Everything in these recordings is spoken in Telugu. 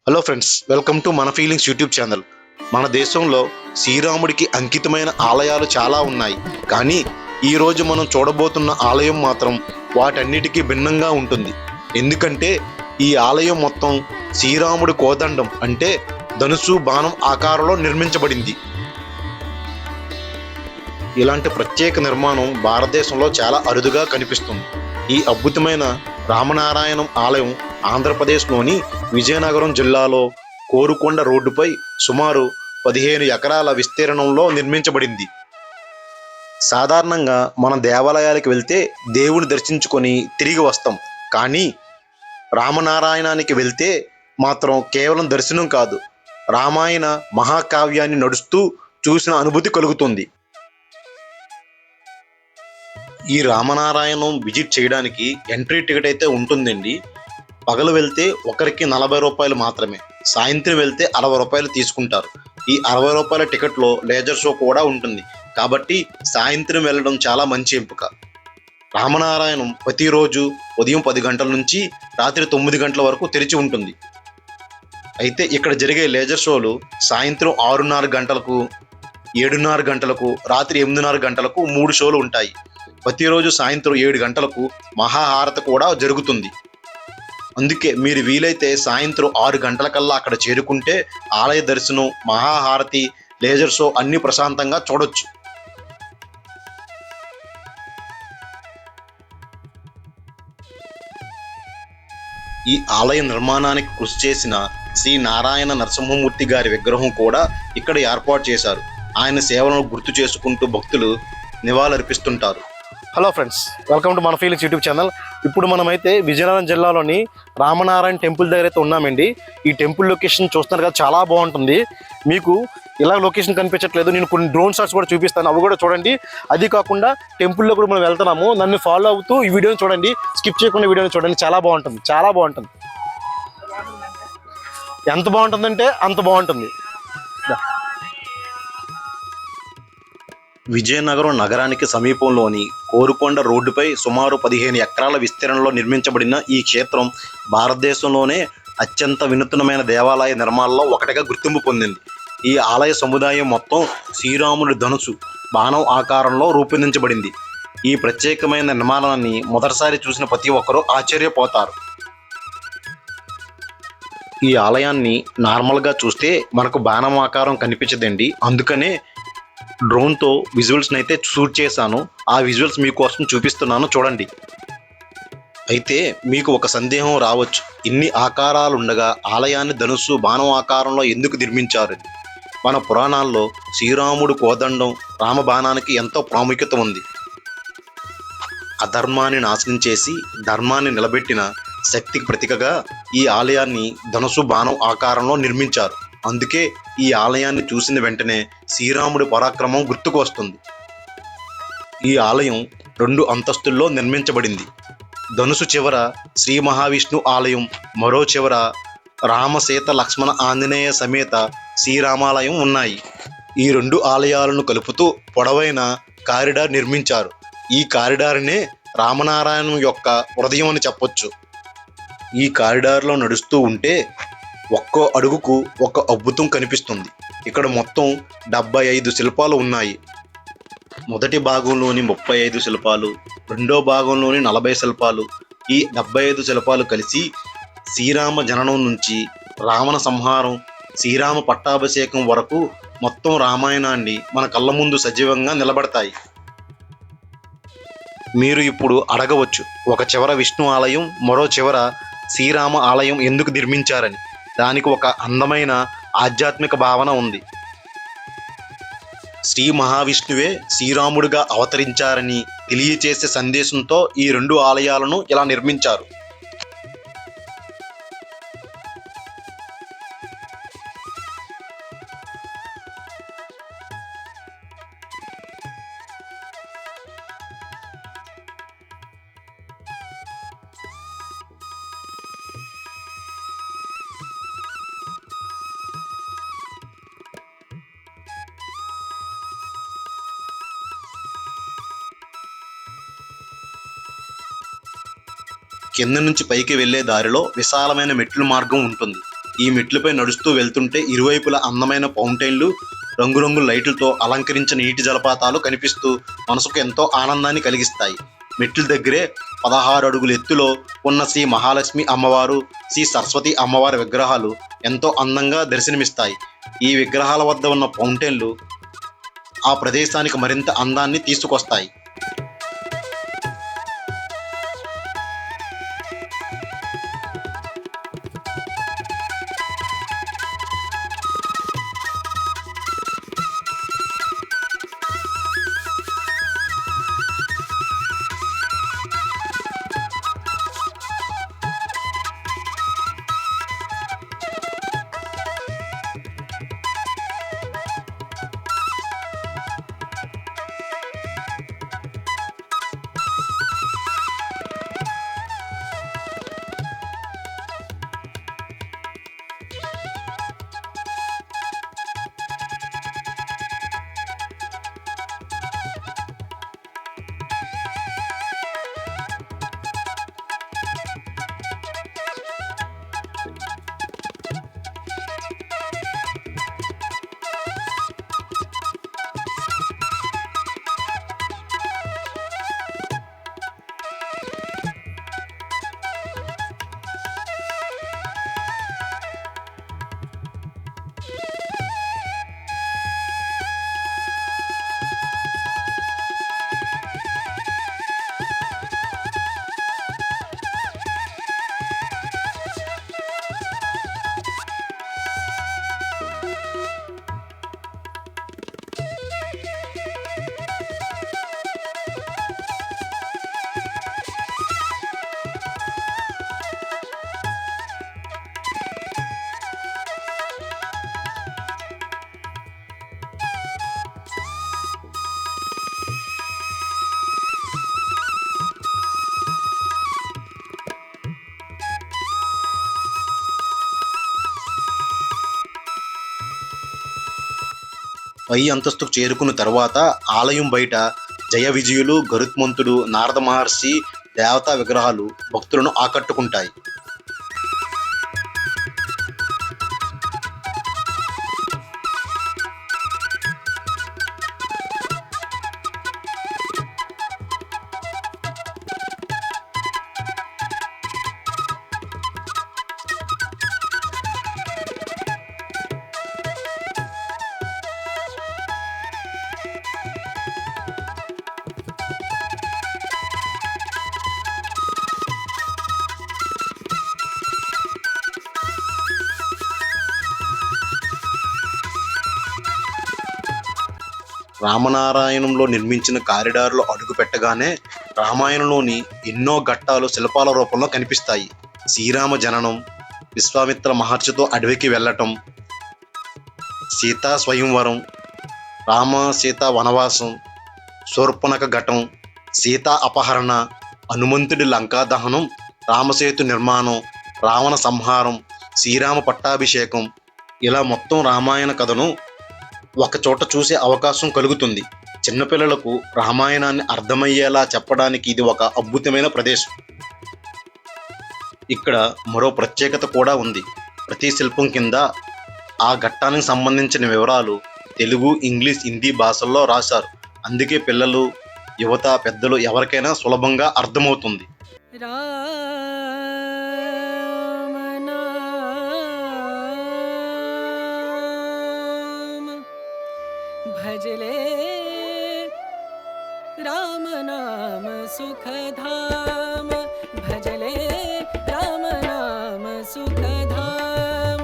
హలో ఫ్రెండ్స్, వెల్కమ్ టు మన ఫీలింగ్స్ యూట్యూబ్ ఛానల్. మన దేశంలో శ్రీరాముడికి అంకితమైన ఆలయాలు చాలా ఉన్నాయి. కానీ ఈరోజు మనం చూడబోతున్న ఆలయం మాత్రం వాటన్నిటికీ భిన్నంగా ఉంటుంది. ఎందుకంటే ఈ ఆలయం మొత్తం శ్రీరాముడి కోదండం అంటే ధనుసు బాణం ఆకారంలో నిర్మించబడింది. ఇలాంటి ప్రత్యేక నిర్మాణం భారతదేశంలో చాలా అరుదుగా కనిపిస్తుంది. ఈ అద్భుతమైన రామనారాయణం ఆలయం ఆంధ్రప్రదేశ్లోని విజయనగరం జిల్లాలో కోరుకొండ రోడ్డుపై సుమారు 15 ఎకరాల విస్తీర్ణంలో నిర్మించబడింది. సాధారణంగా మన దేవాలయాలకు వెళ్తే దేవుని దర్శించుకొని తిరిగి వస్తాం. కానీ రామనారాయణానికి వెళ్తే మాత్రం కేవలం దర్శనం కాదు, రామాయణ మహాకావ్యాన్ని నడుస్తూ చూసిన అనుభూతి కలుగుతుంది. ఈ రామనారాయణం విజిట్ చేయడానికి ఎంట్రీ టికెట్ అయితే ఉంటుందండి. పగలు వెళ్తే ఒకరికి 40 రూపాయలు మాత్రమే, సాయంత్రం వెళ్తే 60 రూపాయలు తీసుకుంటారు. ఈ 60 రూపాయల టికెట్లో లేజర్ షో కూడా ఉంటుంది. కాబట్టి సాయంత్రం వెళ్ళడం చాలా మంచి ఎంపిక. రామనారాయణం ప్రతిరోజు ఉదయం 10 గంటల నుంచి రాత్రి 9 గంటల వరకు తెరిచి ఉంటుంది. అయితే ఇక్కడ జరిగే లేజర్ షోలు సాయంత్రం 6:30 గంటలకు, 7:30 గంటలకు, రాత్రి 8:30 గంటలకు 3 షోలు ఉంటాయి. ప్రతిరోజు సాయంత్రం 7 గంటలకు మహాహారతి కూడా జరుగుతుంది. అందుకే మీరు వీలైతే సాయంత్రం 6 గంటలకల్లా అక్కడ చేరుకుంటే ఆలయ దర్శనం, మహాహారతి, లేజర్ షో అన్ని ప్రశాంతంగా చూడొచ్చు. ఈ ఆలయ నిర్మాణానికి కృషి చేసిన శ్రీ నారాయణ నరసింహమూర్తి గారి విగ్రహం కూడా ఇక్కడ ఏర్పాటు చేశారు. ఆయన సేవలను గుర్తు చేసుకుంటూ భక్తులు నివాళులర్పిస్తుంటారు. హలో ఫ్రెండ్స్, వెల్కమ్ టు మన ఫీలింగ్స్ యూట్యూబ్ ఛానల్. ఇప్పుడు మనమైతే విజయనగరం జిల్లాలోని రామనారాయణ టెంపుల్ దగ్గర అయితే ఉన్నామండి. ఈ టెంపుల్ లొకేషన్ చూస్తున్నారు కదా, చాలా బాగుంటుంది. మీకు ఇలా లొకేషన్ కనిపించట్లేదు, నేను కొన్ని డ్రోన్ షాట్స్ కూడా చూపిస్తాను, అవి కూడా చూడండి. అది కాకుండా టెంపుల్లో కూడా మనం వెళ్తున్నాము, నన్ను ఫాలో అవుతూ ఈ వీడియోని చూడండి, స్కిప్ చేయకుండా వీడియోని చూడండి. చాలా బాగుంటుంది, చాలా బాగుంటుంది. ఎంత బాగుంటుందంటే అంత బాగుంటుంది. విజయనగరం నగరానికి సమీపంలోని కోరుకొండ రోడ్డుపై సుమారు 15 ఎకరాల విస్తీర్ణంలో నిర్మించబడిన ఈ క్షేత్రం భారతదేశంలోనే అత్యంత వినూత్నమైన దేవాలయ నిర్మాణాల్లో ఒకటిగా గుర్తింపు పొందింది. ఈ ఆలయ సముదాయం మొత్తం శ్రీరాముడి ధనుసు బాణం ఆకారంలో రూపొందించబడింది. ఈ ప్రత్యేకమైన నిర్మాణాన్ని మొదటిసారి చూసిన ప్రతి ఒక్కరూ ఆశ్చర్యపోతారు. ఈ ఆలయాన్ని నార్మల్గా చూస్తే మనకు బాణం ఆకారం కనిపించదండి. అందుకనే డ్రోన్తో విజువల్స్ని అయితే షూట్ చేశాను. ఆ విజువల్స్ మీకోసం చూపిస్తున్నాను, చూడండి. అయితే మీకు ఒక సందేహం రావచ్చు, ఇన్ని ఆకారాలు ఉండగా ఆలయాన్ని ధనుస్సు బాణం ఆకారంలో ఎందుకు నిర్మించారు? మన పురాణాల్లో శ్రీరాముడు కోదండం రామబాణానికి ఎంతో ప్రాముఖ్యత ఉంది. అధర్మాన్ని నాశనం చేసి ధర్మాన్ని నిలబెట్టిన శక్తికి ప్రతీకగా ఈ ఆలయాన్ని ధనుసు బాణం ఆకారంలో నిర్మించారు. అందుకే ఈ ఆలయాన్ని చూసిన వెంటనే శ్రీరాముడి పరాక్రమం గుర్తుకు వస్తుంది. ఈ ఆలయం 2 అంతస్తుల్లో నిర్మించబడింది. ధనుసు చివర శ్రీ మహావిష్ణు ఆలయం, మరో చివర రామ, సీత, లక్ష్మణ, ఆంజనేయ సమేత శ్రీరామాలయం ఉన్నాయి. ఈ 2 ఆలయాలను కలుపుతూ పొడవైన కారిడార్ నిర్మించారు. ఈ కారిడార్నే రామనారాయణం యొక్క హృదయం అని చెప్పొచ్చు. ఈ కారిడార్లో నడుస్తూ ఉంటే ఒక్కో అడుగుకు ఒక అద్భుతం కనిపిస్తుంది. ఇక్కడ మొత్తం 75 శిల్పాలు ఉన్నాయి. మొదటి భాగంలోని 35 శిల్పాలు, రెండో భాగంలోని 40 శిల్పాలు, ఈ 75 శిల్పాలు కలిసి శ్రీరామ జననం నుంచి రావణ సంహారం, శ్రీరామ పట్టాభిషేకం వరకు మొత్తం రామాయణాన్ని మన కళ్ళ ముందు సజీవంగా నిలబడతాయి. మీరు ఇప్పుడు అడగవచ్చు, ఒక చివర విష్ణు ఆలయం, మరో చివర శ్రీరామ ఆలయం ఎందుకు నిర్మించారని. దానికి ఒక అందమైన ఆధ్యాత్మిక భావన ఉంది. శ్రీ మహావిష్ణువే శ్రీరాముడిగా అవతరించారని తెలియచేసే సందేశంతో ఈ 2 ఆలయాలను ఇలా నిర్మించారు. కింద నుంచి పైకి వెళ్లే దారిలో విశాలమైన మెట్ల మార్గం ఉంటుంది. ఈ మెట్లపై నడుస్తూ వెళ్తుంటే ఇరువైపులా అందమైన ఫౌంటైన్లు, రంగురంగుల లైట్లతో అలంకరించిన నీటి జలపాతాలు కనిపిస్తూ మనసుకు ఎంతో ఆనందాన్ని కలిగిస్తాయి. మెట్ల దగ్గరే 16 అడుగుల ఎత్తులో ఉన్న శ్రీ మహాలక్ష్మి అమ్మవారు, శ్రీ సరస్వతి అమ్మవారి విగ్రహాలు ఎంతో అందంగా దర్శనమిస్తాయి. ఈ విగ్రహాల వద్ద ఉన్న ఫౌంటైన్లు ఆ ప్రదేశానికి మరింత అందాన్ని తీసుకొస్తాయి. పై అంతస్తుకు చేరుకున్న తరువాత ఆలయం బయట జయ విజయులు, గరుత్మంతుడు, నారద మహర్షి దేవతా విగ్రహాలు భక్తులను ఆకట్టుకుంటాయి. రామనారాయణంలో నిర్మించిన కారిడార్లో అడుగు పెట్టగానే రామాయణంలోని ఎన్నో ఘట్టాలు శిల్పాల రూపంలో కనిపిస్తాయి. శ్రీరామ జననం, విశ్వామిత్ర మహర్షితో అడవికి వెళ్ళటం, సీతా స్వయంవరం, రామ సీత వనవాసం, శూర్పణఖ ఘటం, సీతా అపహరణ, హనుమంతుడి లంకా దహనం, రామసేతు నిర్మాణం, రావణ సంహారం, శ్రీరామ పట్టాభిషేకం, ఇలా మొత్తం రామాయణ కథను ఒకచోట చూసే అవకాశం కలుగుతుంది. చిన్నపిల్లలకు రామాయణాన్ని అర్థమయ్యేలా చెప్పడానికి ఇది ఒక అద్భుతమైన ప్రదేశం. ఇక్కడ మరో ప్రత్యేకత కూడా ఉంది. ప్రతి శిల్పం కింద ఆ ఘట్టానికి సంబంధించిన వివరాలు తెలుగు, ఇంగ్లీష్, హిందీ భాషల్లో రాశారు. అందుకే పిల్లలు, యువత, పెద్దలు ఎవరికైనా సులభంగా అర్థమవుతుంది. भजले राम नाम सुखधाम, भजले राम नाम सुखधाम,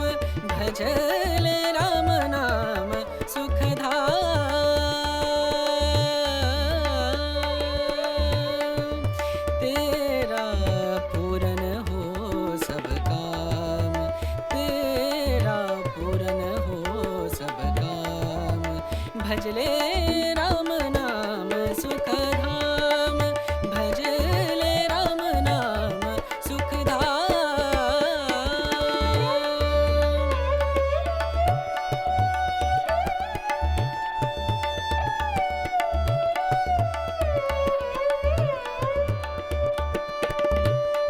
भजले राम नाम सुखधाम। तेरा पूरन हो सब काम, तेरा पूरन हो सब काम, भजले राम नाम सुखधाम, भजले राम नाम सुखधाम।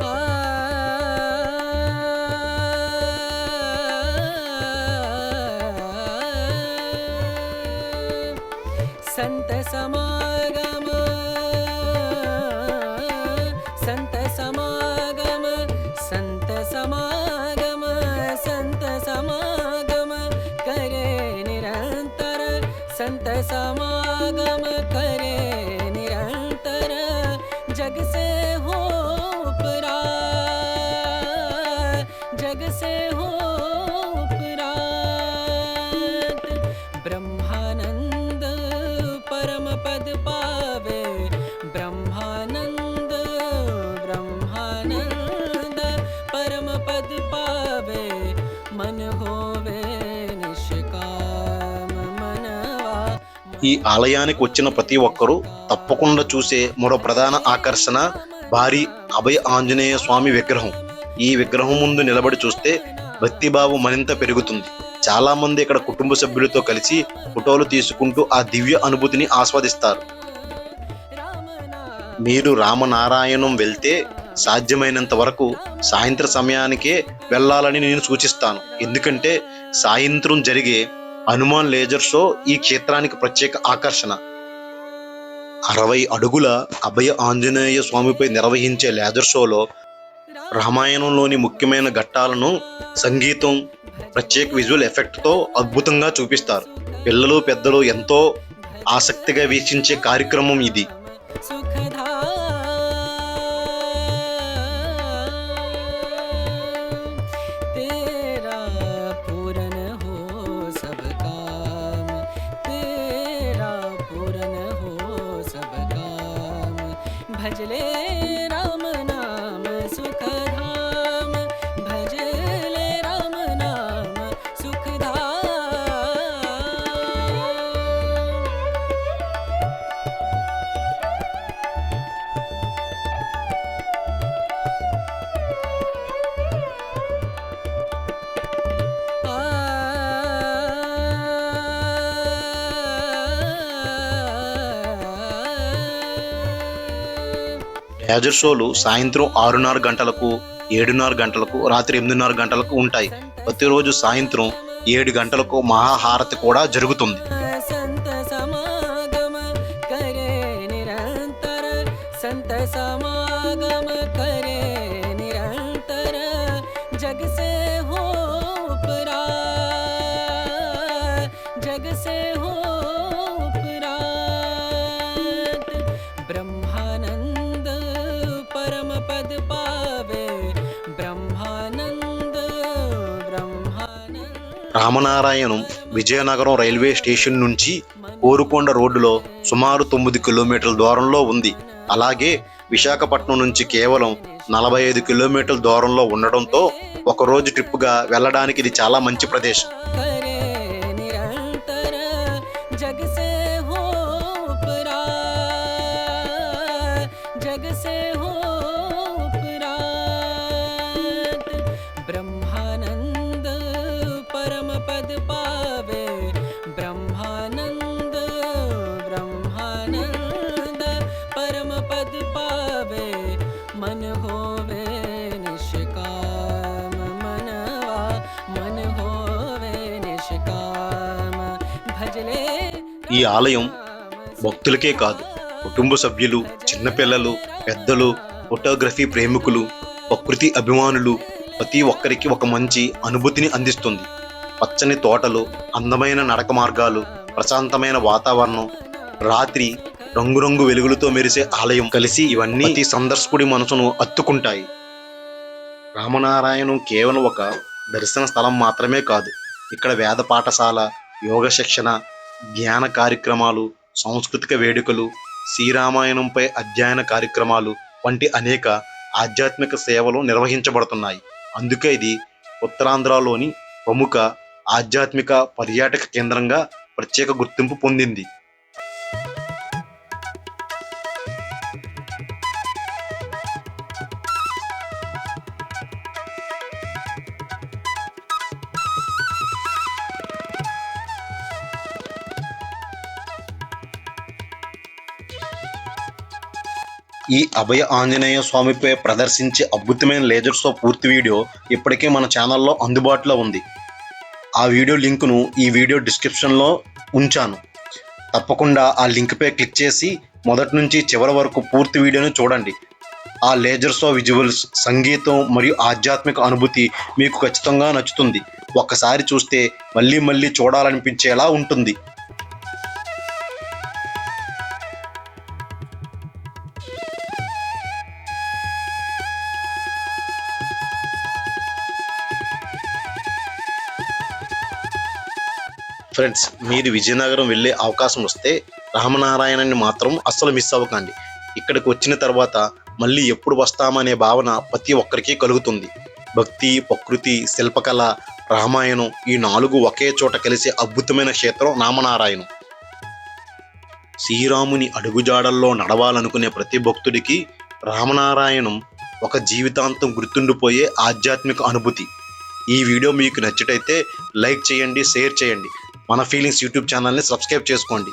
आ हो उपरात, ब्रह्मानंद परम पद पावे, ब्रह्मानंद ब्रह्मानंद परम पद पावे, मन होवे निष्काम मनवा। ఈ ఆలయానికి వచ్చిన ప్రతి ఒక్కరూ తప్పకుండా చూసే మరో ప్రధాన ఆకర్షణ భారీ అభయ ఆంజనేయ స్వామి విగ్రహం. ఈ విగ్రహం ముందు నిలబడి చూస్తే భక్తిభావం మరింత పెరుగుతుంది. చాలా మంది ఇక్కడ కుటుంబ సభ్యులతో కలిసి ఫోటోలు తీసుకుంటూ ఆ దివ్య అనుభూతిని ఆస్వాదిస్తారు. మీరు రామనారాయణం వెళ్తే సాధ్యమైనంత వరకు సాయంత్రం సమయానికే వెళ్ళాలని నేను సూచిస్తాను. ఎందుకంటే సాయంత్రం జరిగే హనుమాన్ లేజర్ షో ఈ క్షేత్రానికి ప్రత్యేక ఆకర్షణ. 60 అడుగుల అభయ ఆంజనేయ స్వామిపై నిర్వహించే లేజర్ షోలో రామాయణంలోని ముఖ్యమైన ఘట్టాలను సంగీతం, ప్రత్యేక విజువల్ ఎఫెక్ట్తో అద్భుతంగా చూపిస్తారు. పిల్లలు పెద్దలు ఎంతో ఆసక్తిగా వీక్షించే కార్యక్రమం ఇది. भजले राम नाम सुखधाम, भजले राम नाम सुखधाम। లేజర్ షోలు సాయంత్రం 6:30 గంటలకు, 7:30 గంటలకు, రాత్రి 8:30 గంటలకు ఉంటాయి. ప్రతిరోజు సాయంత్రం 7 గంటలకు మహాహారతి కూడా జరుగుతుంది. संत समागम करे निरंतर, संत समागम करे निरंतर, जग से हो उपरात, जग से हो उपरात, ब्रह्मानंद परम पद पावे, ब्रह्मानंद ब्रह्मानंद। రామనారాయణం విజయనగరం రైల్వే స్టేషన్ నుంచి కోరుకొండ రోడ్డులో సుమారు 9 కిలోమీటర్ల దూరంలో ఉంది. అలాగే విశాఖపట్నం నుంచి కేవలం 45 కిలోమీటర్ల దూరంలో ఉండడంతో ఒకరోజు ట్రిప్గా వెళ్ళడానికి ఇది చాలా మంచి ప్రదేశం. करे निरंतर, जग से हो उपरात, जग से हो उपरात, ब्रह्मानंद परम पद पावे, ब्रह्मानंद ब्रह्मानंद परम पद पावे, मन होवे निष्काम मनवा, मन होवे निष्काम, भजले ఈ ఆలయం భక్తులకే కాదు, కుటుంబ సభ్యులు, చిన్నపిల్లలు, పెద్దలు, ఫోటోగ్రఫీ ప్రేమికులు, ప్రకృతి అభిమానులు ప్రతి ఒక్కరికి ఒక మంచి అనుభూతిని అందిస్తుంది. పచ్చని తోటలు, అందమైన నడక మార్గాలు, ప్రశాంతమైన వాతావరణం, రాత్రి రంగురంగు వెలుగులతో మెరిసే ఆలయం కలిసి ఇవన్నీ ప్రతి సందర్శకుడి మనసును అత్తుకుంటాయి. రామనారాయణం కేవలం ఒక దర్శన స్థలం మాత్రమే కాదు. ఇక్కడ వేద పాఠశాల, యోగ శిక్షణ, ధ్యాన కార్యక్రమాలు, సాంస్కృతిక వేడుకలు, శ్రీరామాయణంపై అధ్యయన కార్యక్రమాలు వంటి అనేక ఆధ్యాత్మిక సేవలు నిర్వహించబడుతున్నాయి. అందుకే ఇది ఉత్తరాంధ్రలోని ప్రముఖ ఆధ్యాత్మిక పర్యాటక కేంద్రంగా ప్రత్యేక గుర్తింపు పొందింది. ఈ అభయ ఆంజనేయ స్వామిపై ప్రదర్శించే అద్భుతమైన లేజర్ షో పూర్తి వీడియో ఇప్పటికే మన ఛానల్లో అందుబాటులో ఉంది. ఆ వీడియో లింకును ఈ వీడియో డిస్క్రిప్షన్లో ఉంచాను. తప్పకుండా ఆ లింక్పై క్లిక్ చేసి మొదటి నుంచి చివరి వరకు పూర్తి వీడియోను చూడండి. ఆ లేజర్ షో విజువల్స్, సంగీతం మరియు ఆధ్యాత్మిక అనుభూతి మీకు ఖచ్చితంగా నచ్చుతుంది. ఒక్కసారి చూస్తే మళ్ళీ మళ్ళీ చూడాలనిపించేలా ఉంటుంది. ఫ్రెండ్స్, మీరు విజయనగరం వెళ్ళే అవకాశం వస్తే రామనారాయణని మాత్రం అస్సలు మిస్ అవ్వకండి. ఇక్కడికి వచ్చిన తర్వాత మళ్ళీ ఎప్పుడు వస్తామనే భావన ప్రతి ఒక్కరికి కలుగుతుంది. భక్తి, ప్రకృతి, శిల్పకళ, రామాయణం ఈ 4 ఒకే చోట కలిసే అద్భుతమైన క్షేత్రం రామనారాయణం. శ్రీరాముని అడుగుజాడల్లో నడవాలనుకునే ప్రతి భక్తుడికి రామనారాయణం ఒక జీవితాంతం గుర్తుండిపోయే ఆధ్యాత్మిక అనుభూతి. ఈ వీడియో మీకు నచ్చినట్టయితే లైక్ చేయండి, షేర్ చేయండి. మన ఫీలింగ్స్ యూట్యూబ్ ఛానల్ని సబ్స్క్రైబ్ చేసుకోండి.